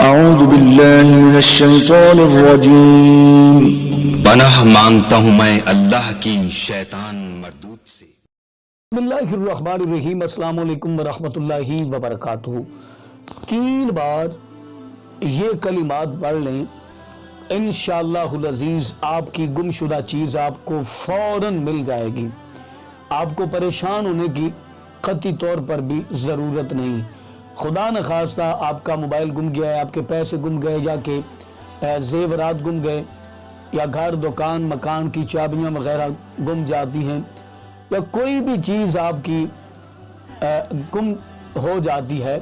اعوذ باللہ من الشیطان الرجیم۔ پناہ مانگتا ہوں میں اللہ کی شیطان مردود سے۔ بسم اللہ الرحمن الرحیم۔ السلام علیکم ورحمۃ اللہ وبرکاتہ۔ 3 بار یہ کلمات پڑھ لیں، انشاءاللہ العزیز آپ کی گم شدہ چیز آپ کو فوراً مل جائے گی۔ آپ کو پریشان ہونے کی قطعی طور پر بھی ضرورت نہیں۔ خدا نخواستہ آپ کا موبائل گم گیا ہے، آپ کے پیسے گم گئے، یا کہ زیورات گم گئے، یا گھر دکان مکان کی چابیاں وغیرہ گم جاتی ہیں، یا کوئی بھی چیز آپ کی گم ہو جاتی ہے،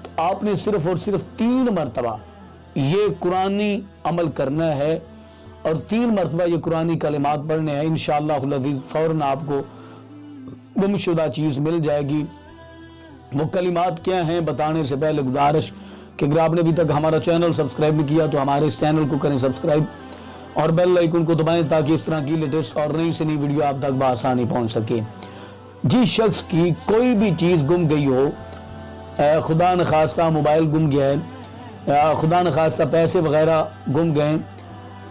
تو آپ نے صرف اور صرف 3 مرتبہ یہ قرآنی عمل کرنا ہے، اور 3 مرتبہ یہ قرآنی کلمات پڑھنے ہیں۔ انشاءاللہ العزیز فوراً آپ کو گم شدہ چیز مل جائے گی۔ وہ کلمات کیا ہیں بتانے سے پہلے گزارش کہ اگر آپ نے ابھی تک ہمارا چینل سبسکرائب نہیں کیا تو ہمارے اس چینل کو کریں سبسکرائب، اور بیل آئیکن کو دبائیں تاکہ اس طرح کی لیٹسٹ اور نئی سے نئی ویڈیو آپ تک بآسانی پہنچ سکے۔ جس شخص کی کوئی بھی چیز گم گئی ہو، خدا نخواستہ موبائل گم گیا ہے، یا خدا نخواستہ پیسے وغیرہ گم گئے،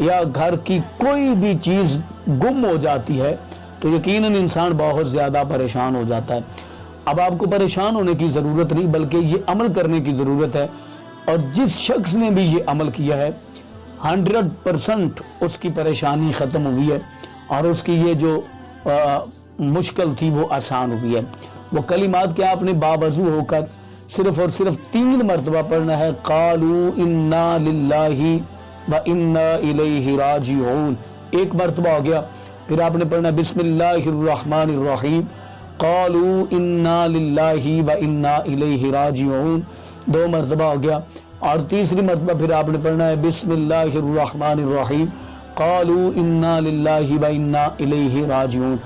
یا گھر کی کوئی بھی چیز گم ہو جاتی ہے، تو یقیناً انسان بہت زیادہ پریشان ہو جاتا ہے۔ اب آپ کو پریشان ہونے کی ضرورت نہیں، بلکہ یہ عمل کرنے کی ضرورت ہے، اور جس شخص نے بھی یہ عمل کیا ہے 100% اس کی پریشانی ختم ہوئی ہے، اور اس کی یہ جو مشکل تھی وہ آسان ہوئی ہے۔ وہ کلمات کیا آپ نے باوضو ہو کر صرف اور صرف 3 مرتبہ پڑھنا ہے۔ قالوا انا للہ وانا الیہ راجعون، 1 مرتبہ ہو گیا۔ پھر آپ نے پڑھنا بسم اللہ الرحمن الرحیم، قالوا انا للہ وانا الیہ راجعون، 2 مرتبہ ہو گیا۔ اور تیسری مرتبہ پھر آپ نے پڑھنا ہے بسم اللہ الرحمن الرحیم، قالوا انا للہ وانا الیہ راجعون۔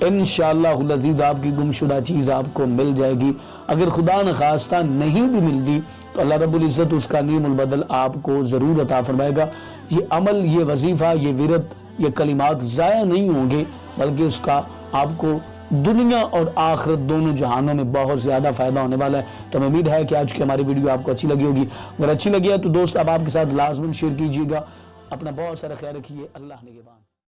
انشاءاللہ العزیز آپ کی گم شدہ چیز آپ کو مل جائے گی۔ اگر خدا نخواستہ نہیں بھی ملتی تو اللہ رب العزت اس کا نیم البدل آپ کو ضرور عطا فرمائے گا۔ یہ عمل، یہ وظیفہ، یہ ورد، یہ کلمات ضائع نہیں ہوں گے، بلکہ اس کا آپ کو دنیا اور آخرت دونوں جہانوں میں بہت زیادہ فائدہ ہونے والا ہے۔ تو ہمیں امید ہے کہ آج کی ہماری ویڈیو آپ کو اچھی لگی ہوگی۔ اگر اچھی لگی ہے تو دوست آپ کے ساتھ لازماً شیئر کیجیے گا۔ اپنا بہت سارا خیال رکھیے۔ اللہ نگہبان۔